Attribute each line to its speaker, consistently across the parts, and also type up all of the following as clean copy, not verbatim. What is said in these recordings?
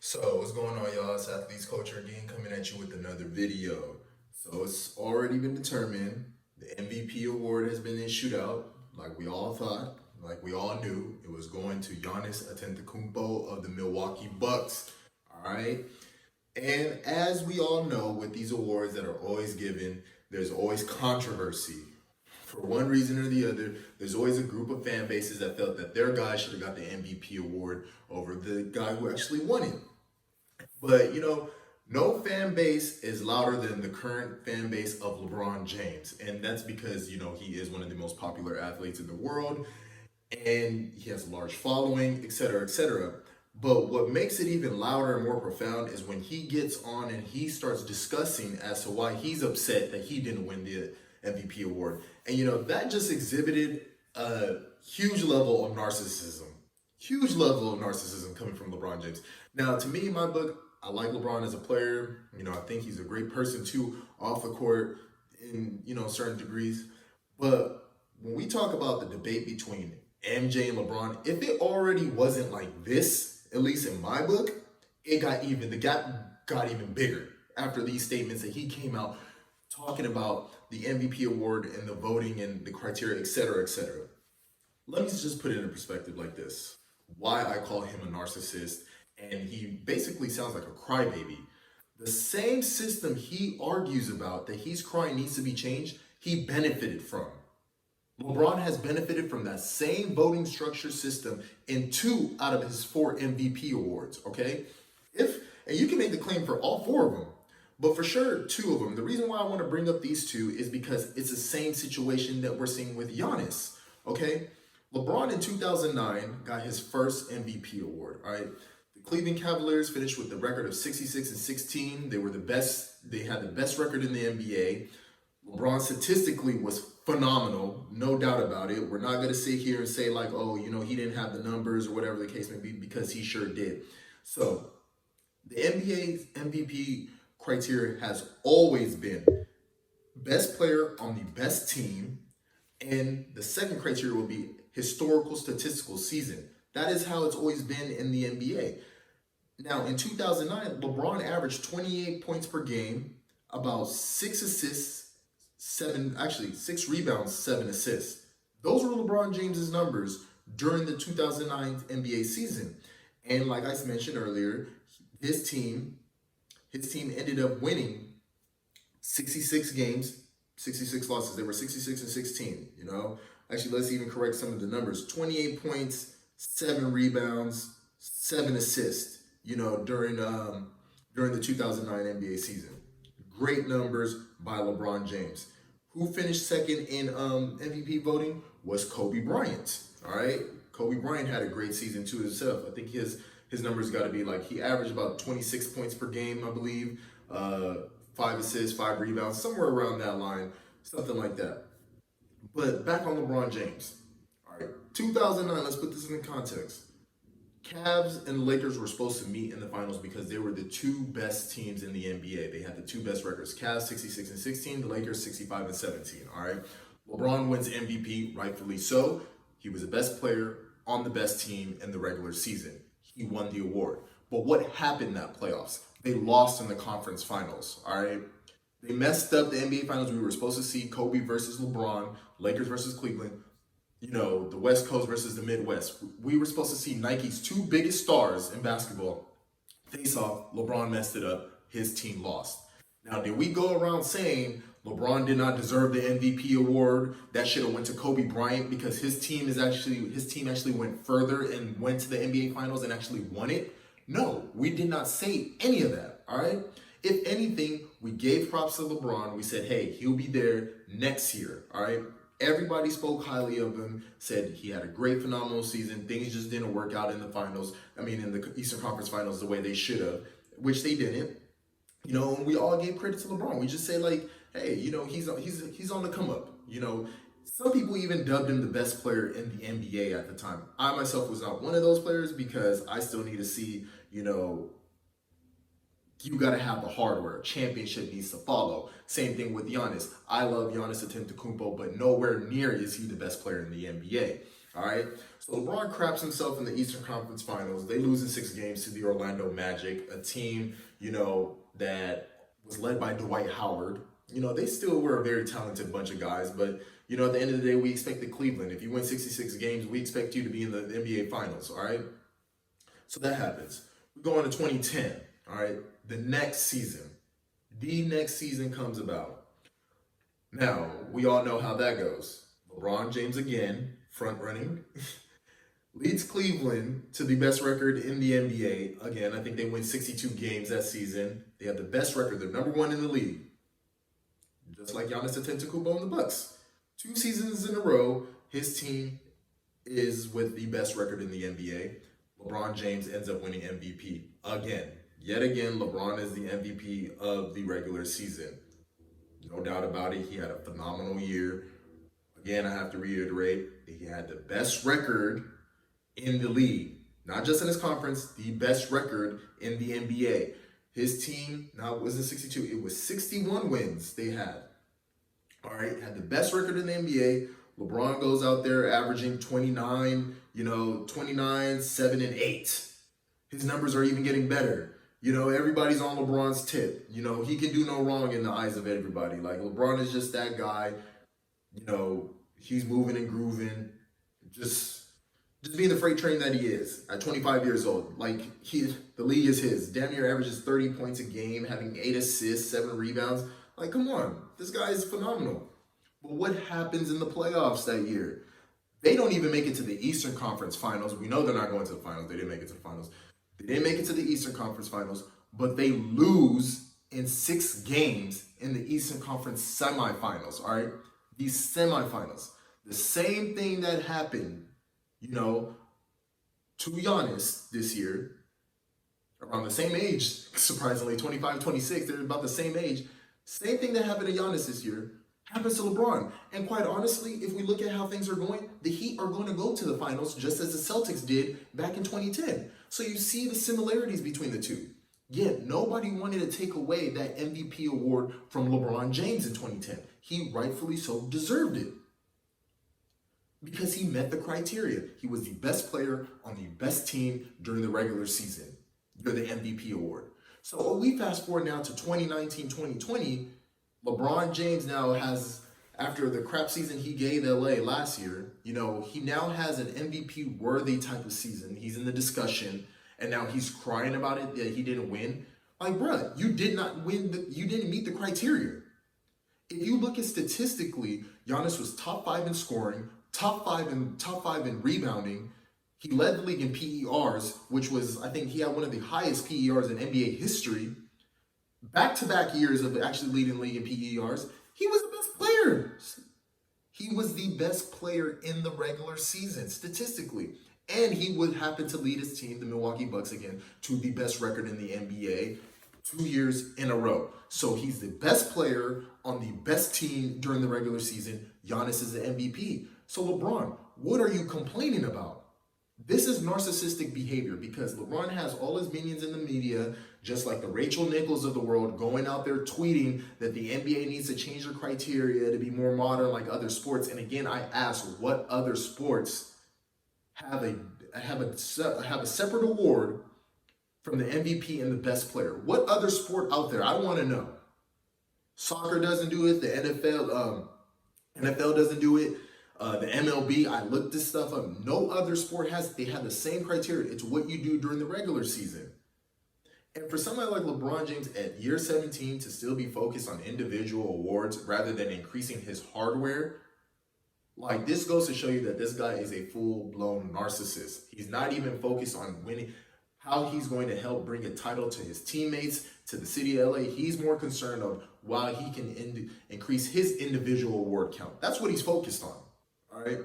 Speaker 1: So what's going on, y'all? It's Athletes Culture again, coming at you with another video. So it's already been determined. The MVP award has been issued out, like we all thought, like we all knew. It was going to Giannis Antetokounmpo of the Milwaukee Bucks. All right. And as we all know, with these awards that are always given, there's always controversy. For one reason or the other, there's always a group of fan bases that felt that their guy should have got the MVP award over the guy who actually won it. But no fan base is louder than the current fan base of LeBron James. And that's because, he is one of the most popular athletes in the world and he has a large following, et cetera, et cetera. But what makes it even louder and more profound is when he gets on and he starts discussing as to why he's upset that he didn't win the MVP award. And that just exhibited a huge level of narcissism. Huge level of narcissism coming from LeBron James. Now, to me, in my book, I like LeBron as a player. I think he's a great person too off the court in, certain degrees. But when we talk about the debate between MJ and LeBron, if it already wasn't like this, at least in my book, the gap got even bigger after these statements that he came out talking about the MVP award and the voting and the criteria, et cetera, et cetera. Let me just put it in perspective like this. Why I call him a narcissist, and he basically sounds like a crybaby. The same system he argues about that he's crying needs to be changed, he benefited from. LeBron has benefited from that same voting structure system in 2 out of his 4 MVP awards, okay? And you can make the claim for all 4 of them, but for sure 2 of them. The reason why I want to bring up these 2 is because it's the same situation that we're seeing with Giannis, okay? LeBron in 2009 got his first MVP award, all right? The Cleveland Cavaliers finished with the record of 66-16. They were the best. They had the best record in the NBA. LeBron statistically was phenomenal, no doubt about it. We're not going to sit here and say like, oh, he didn't have the numbers or whatever the case may be, because he sure did. So the NBA's MVP criteria has always been best player on the best team, and the second criteria will be historical statistical season. That is how it's always been in the NBA. Now, in 2009, LeBron averaged 28 points per game, about 6 assists, 6 rebounds, 7 assists. Those were LeBron James's numbers during the 2009 NBA season. And like I mentioned earlier, his team ended up winning 66 games, 66 losses. They were 66-16, Actually, let's even correct some of the numbers. 28 points, 7 rebounds, 7 assists, during the 2009 NBA season. Great numbers by LeBron James. Who finished second in MVP voting was Kobe Bryant. All right, Kobe Bryant had a great season too himself. I think his numbers got to be like, he averaged about 26 points per game, I believe. 5 assists, 5 rebounds, somewhere around that line, something like that. But back on LeBron James. All right, 2009, let's put this in context. Cavs and the Lakers were supposed to meet in the finals because they were the 2 best teams in the NBA. They had the 2 best records. Cavs 66-16, the Lakers 65-17. All right. LeBron wins MVP, rightfully so. He was the best player on the best team in the regular season. He won the award. But what happened in that playoffs? They lost in the conference finals. All right. They messed up the NBA finals. We were supposed to see Kobe versus LeBron, Lakers versus Cleveland. The West Coast versus the Midwest. We were supposed to see Nike's 2 biggest stars in basketball face off. LeBron messed it up. His team lost. Now, did we go around saying LeBron did not deserve the MVP award? That should have went to Kobe Bryant because his team actually went further and went to the NBA Finals and actually won it? No, we did not say any of that. All right. If anything, we gave props to LeBron. We said, hey, he'll be there next year. All right. Everybody spoke highly of him, said he had a great, phenomenal season. Things just didn't work out in the finals. In the Eastern Conference Finals the way they should have, which they didn't. And we all gave credit to LeBron. We just say like, hey, he's on the come up. Some people even dubbed him the best player in the NBA at the time. I myself was not one of those players because I still need to see, you got to have the hardware. A championship needs to follow. Same thing with Giannis. I love Giannis Antetokounmpo, but nowhere near is he the best player in the NBA. All right. So LeBron craps himself in the Eastern Conference Finals. They lose in 6 games to the Orlando Magic, a team, that was led by Dwight Howard. They still were a very talented bunch of guys, but at the end of the day, we expected Cleveland. If you win 66 games, we expect you to be in the NBA Finals, all right? So that happens. We go on to 2010, all right? The next season comes about. Now, we all know how that goes. LeBron James again, front running, leads Cleveland to the best record in the NBA. Again, I think they win 62 games that season. They have the best record. They're number one in the league. Just like Giannis Antetokounmpo and the Bucks. 2 seasons in a row, his team is with the best record in the NBA. LeBron James ends up winning MVP again. Yet again, LeBron is the MVP of the regular season. No doubt about it. He had a phenomenal year. Again, I have to reiterate, he had the best record in the league. Not just in his conference, the best record in the NBA. His team, now it wasn't 62, it was 61 wins they had. All right, had the best record in the NBA. LeBron goes out there averaging 29, 7 and 8. His numbers are even getting better. Everybody's on LeBron's tip. He can do no wrong in the eyes of everybody. Like, LeBron is just that guy. He's moving and grooving. Just being the freight train that he is at 25 years old. Like, the league is his. Damn near averages 30 points a game, having 8 assists, 7 rebounds. Like, come on. This guy is phenomenal. But what happens in the playoffs that year? They don't even make it to the Eastern Conference Finals. We know they're not going to the finals. They didn't make it to the finals. They didn't make it to the Eastern Conference Finals, but they lose in 6 games in the Eastern Conference semifinals, all right? These semifinals. The same thing that happened, to Giannis this year, around the same age, surprisingly, 25, 26, they're about the same age. Same thing that happened to Giannis this year happens to LeBron. And quite honestly, if we look at how things are going, the Heat are going to go to the finals just as the Celtics did back in 2010. So you see the similarities between the two. Yet nobody wanted to take away that MVP award from LeBron James in 2010. He rightfully so deserved it. Because he met the criteria. He was the best player on the best team during the regular season. You're the MVP award. So we fast forward now to 2019-2020. LeBron James now has, after the crap season he gave LA last year, he now has an MVP worthy type of season. He's in the discussion, and now he's crying about it that he didn't win. Like, bruh, you did not win. You didn't meet the criteria. If you look at statistically, Giannis was top 5 in scoring, top five in rebounding. He led the league in PERs, which was, I think he had one of the highest PERs in NBA history. Back-to-back years of actually leading the league in PERs, he was the best player. He was the best player in the regular season, statistically. And he would happen to lead his team, the Milwaukee Bucks, again, to the best record in the NBA 2 years in a row. So he's the best player on the best team during the regular season. Giannis is the MVP. So LeBron, what are you complaining about? This is narcissistic behavior because LeBron has all his minions in the media, just like the Rachel Nichols of the world, going out there tweeting that the NBA needs to change their criteria to be more modern like other sports. And again, I ask, what other sports have a separate award from the MVP and the best player? What other sport out there? I want to know. Soccer doesn't do it. The NFL doesn't do it. The MLB, I looked this stuff up. No other sport they have the same criteria. It's what you do during the regular season. And for somebody like LeBron James at year 17 to still be focused on individual awards rather than increasing his hardware, like, this goes to show you that this guy is a full-blown narcissist. He's not even focused on winning, how he's going to help bring a title to his teammates, to the city of LA. He's more concerned of how he can increase his individual award count. That's what he's focused on. All right.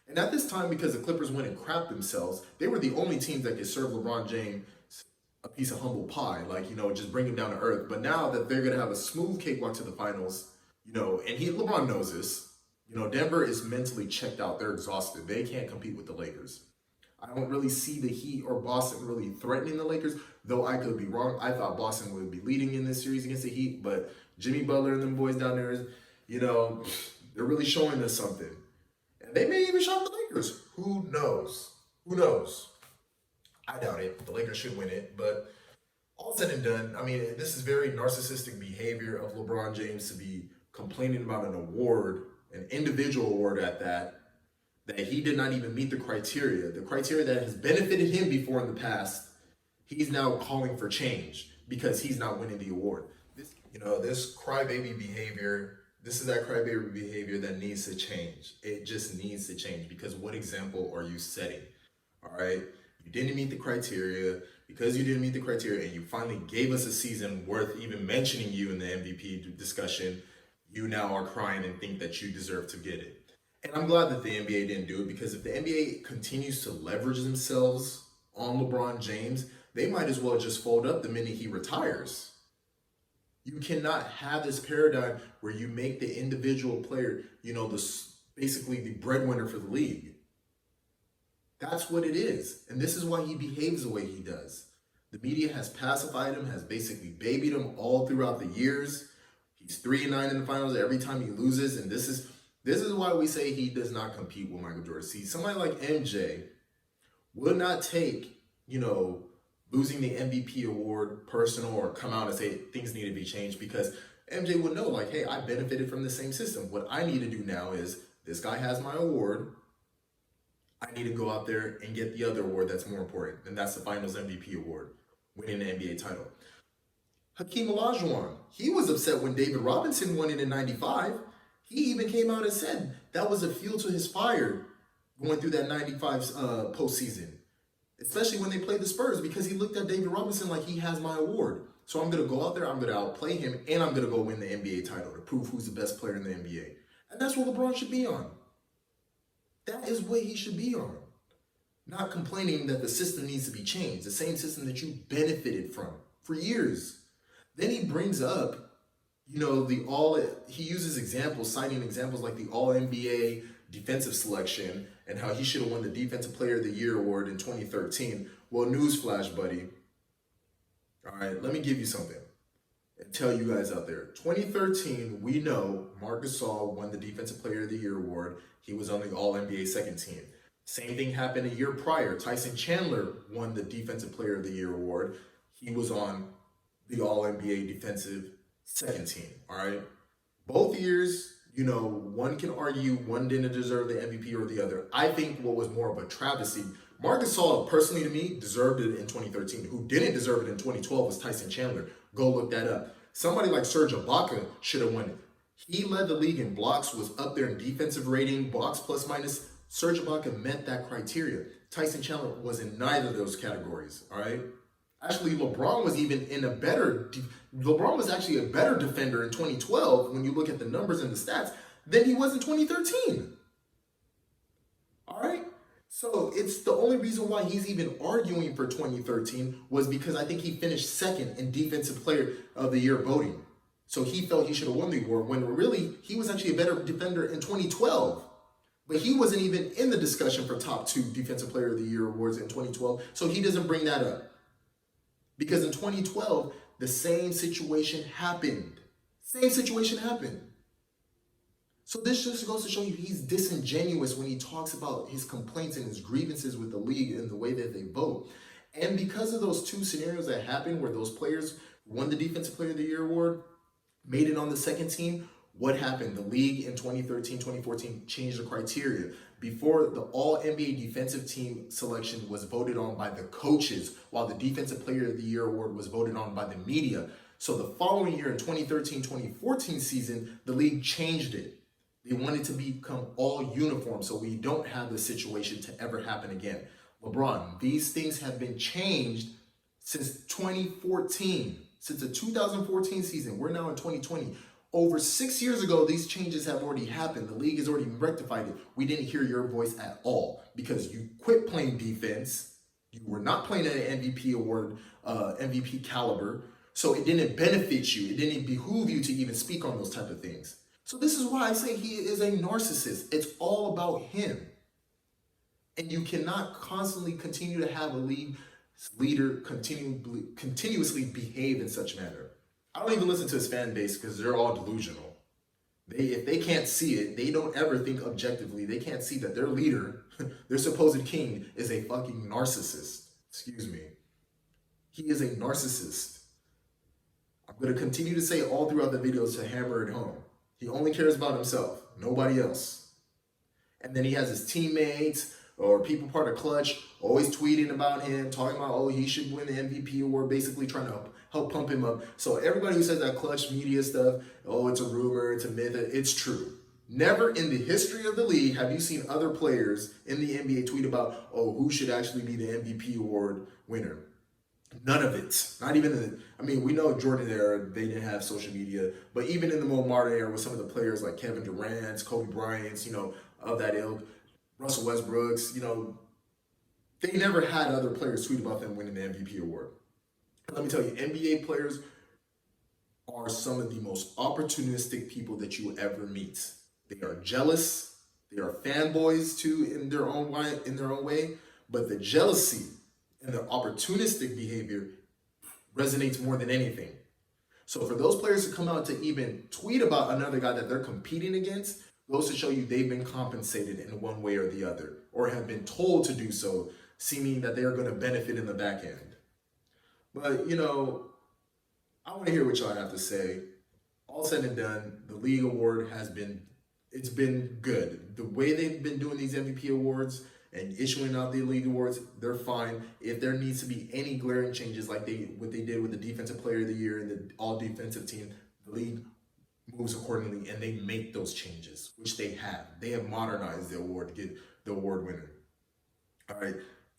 Speaker 1: And at this time, because the Clippers went and crapped themselves, they were the only teams that could serve LeBron James a piece of humble pie, just bring him down to earth. But now that they're going to have a smooth cakewalk to the finals, and LeBron knows this, Denver is mentally checked out. They're exhausted. They can't compete with the Lakers. I don't really see the Heat or Boston really threatening the Lakers, though I could be wrong. I thought Boston would be leading in this series against the Heat, but Jimmy Butler and them boys down there, they're really showing us something. And they may even shock the Lakers. Who knows? Who knows? I doubt it. The Lakers should win it, but all said and done, I mean, this is very narcissistic behavior of LeBron James to be complaining about an award, an individual award at that he did not even meet the criteria that has benefited him before in the past. He's now calling for change because he's not winning the award. This crybaby behavior, this is that crybaby behavior that needs to change. It just needs to change because what example are you setting? All right? You didn't meet the criteria. Because you didn't meet the criteria and you finally gave us a season worth even mentioning you in the MVP discussion, you now are crying and think that you deserve to get it. And I'm glad that the NBA didn't do it because if the NBA continues to leverage themselves on LeBron James, they might as well just fold up the minute he retires. You cannot have this paradigm where you make the individual player, basically the breadwinner for the league. That's what it is. And this is why he behaves the way he does. The media has pacified him, has basically babied him all throughout the years. He's 3-9 in the finals every time he loses. And this is why we say he does not compete with Michael Jordan. See, somebody like MJ will not take, losing the MVP award personal or come out and say things need to be changed because MJ would know, like, hey, I benefited from the same system. What I need to do now is this guy has my award. I need to go out there and get the other award that's more important, and that's the Finals MVP award, winning the NBA title. Hakeem Olajuwon, he was upset when David Robinson won it in '95. He even came out and said that was a fuel to his fire going through that '95 postseason, especially when they played the Spurs, because he looked at David Robinson like he has my award. So I'm going to go out there, I'm going to outplay him, and I'm going to go win the NBA title to prove who's the best player in the NBA. And that's what LeBron should be on. That is what he should be on. Not complaining that the system needs to be changed. The same system that you benefited from for years. Then he brings up, he uses examples, citing examples like the All-NBA defensive selection and how he should have won the Defensive Player of the Year award in 2013. Well, newsflash, buddy. All right, let me give you something and tell you guys out there. 2013, we know Marc Gasol won the Defensive Player of the Year award. He was on the All-NBA second team. Same thing happened a year prior. Tyson Chandler won the Defensive Player of the Year award. He was on the All-NBA defensive second team, all right? Both years, one can argue one didn't deserve the MVP or the other. I think what was more of a travesty, Marc Gasol, personally to me, deserved it in 2013. Who didn't deserve it in 2012 was Tyson Chandler. Go look that up. Somebody like Serge Ibaka should have won it. He led the league in blocks, was up there in defensive rating, blocks plus minus. Serge Ibaka met that criteria. Tyson Chandler was in neither of those categories, all right? Actually, LeBron was actually a better defender in 2012 when you look at the numbers and the stats than he was in 2013. All right? So it's the only reason why he's even arguing for 2013 was because I think he finished second in Defensive Player of the Year voting. So he felt he should have won the award when really he was actually a better defender in 2012. But he wasn't even in the discussion for top 2 Defensive Player of the Year awards in 2012. So he doesn't bring that up. Because in 2012, the same situation happened. So this just goes to show you he's disingenuous when he talks about his complaints and his grievances with the league and the way that they vote. And because of those 2 scenarios that happened where those players won the Defensive Player of the Year award, made it on the second team, what happened? The league in 2013, 2014 changed the criteria. Before, the All-NBA defensive team selection was voted on by the coaches, while the Defensive Player of the Year award was voted on by the media. So the following year, in 2013, 2014 season, the league changed it. They wanted to become all uniform so we don't have this situation to ever happen again. LeBron, these things have been changed since 2014, since the 2014 season. We're now in 2020. Over 6 years ago, these changes have already happened. The league has already rectified it. We didn't hear your voice at all because you quit playing defense. You were not playing at an MVP award, MVP caliber. So it didn't benefit you. It didn't behoove you to even speak on those type of things. So this is why I say he is a narcissist. It's all about him. And you cannot constantly continue to have a league leader continuously behave in such manner. I don't even listen to his fan base because they're all delusional. If they can't see it, they don't ever think objectively. They can't see that their leader, their supposed king, is a fucking narcissist. Excuse me. He is a narcissist. I'm going to continue to say all throughout the videos to hammer it home. He only cares about himself, nobody else. And then he has his teammates or people part of Clutch always tweeting about him, talking about, oh, he should win the MVP award, basically trying to help pump him up. So everybody who says that Clutch media stuff, oh, it's a rumor, it's a myth, it's true. Never in the history of the league have you seen other players in the NBA tweet about, oh, who should actually be the MVP award winner. None of it. Not even we know Jordan era, they didn't have social media, but even in the more modern era with some of the players like Kevin Durant's, Kobe Bryant's, of that ilk, Russell Westbrook's, they never had other players tweet about them winning the MVP award. Let me tell you, NBA players are some of the most opportunistic people that you will ever meet. They are jealous. They are fanboys too in their own way. But the jealousy and the opportunistic behavior resonates more than anything. So for those players to come out to even tweet about another guy that they're competing against, goes to show you they've been compensated in one way or the other, or have been told to do so, seeming that they are going to benefit in the back end. But, I want to hear what y'all have to say. All said and done, the league award it's been good. The way they've been doing these MVP awards and issuing out the league awards, they're fine. If there needs to be any glaring changes like what they did with the Defensive Player of the Year and the all-defensive team, the league moves accordingly and they make those changes, which they have. They have modernized the award to get the award winner. All right.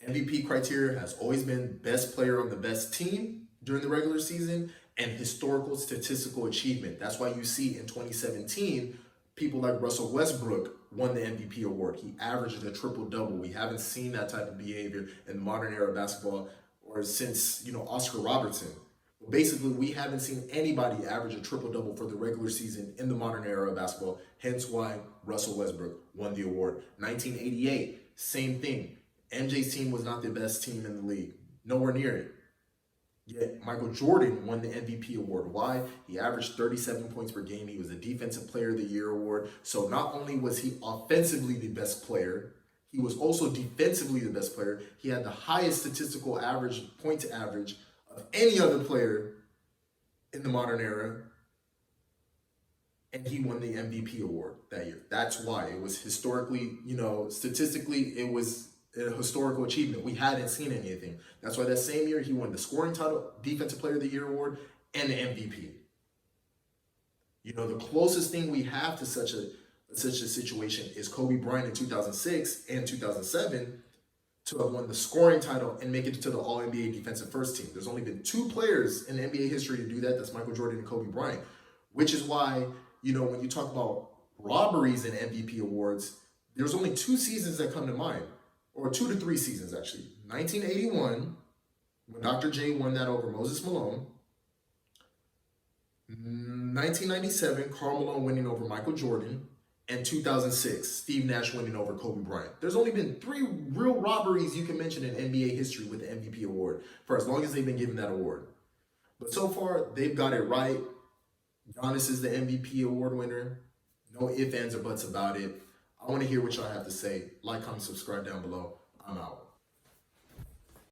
Speaker 1: MVP criteria has always been best player on the best team during the regular season and historical statistical achievement. That's why you see in 2017, people like Russell Westbrook won the MVP award. He averaged a triple-double. We haven't seen that type of behavior in modern era basketball or since, Oscar Robertson. Basically, we haven't seen anybody average a triple-double for the regular season in the modern era of basketball, hence why Russell Westbrook won the award. 1988, same thing. MJ's team was not the best team in the league. Nowhere near it. Yet Michael Jordan won the MVP award. Why? He averaged 37 points per game. He was a Defensive Player of the Year award. So not only was he offensively the best player, he was also defensively the best player. He had the highest statistical average, point to average, of any other player in the modern era. And he won the MVP award that year. That's why it was historically, statistically, it was a historical achievement. We hadn't seen anything. That's why that same year he won the scoring title, Defensive Player of the Year award, and the MVP. The closest thing we have to such a situation is Kobe Bryant in 2006 and 2007 to have won the scoring title and make it to the All-NBA Defensive First Team. There's only been two players in NBA history to do that. That's Michael Jordan and Kobe Bryant, which is why, when you talk about robberies in MVP awards, there's only two seasons that come to mind. Or 2 to 3 seasons, actually. 1981, when Dr. J won that over Moses Malone. 1997, Karl Malone winning over Michael Jordan. And 2006, Steve Nash winning over Kobe Bryant. There's only been 3 real robberies you can mention in NBA history with the MVP award for as long as they've been given that award. But so far, they've got it right. Giannis is the MVP award winner. No ifs, ands, or buts about it. I want to hear what y'all have to say. Like, comment, subscribe down below. I'm out.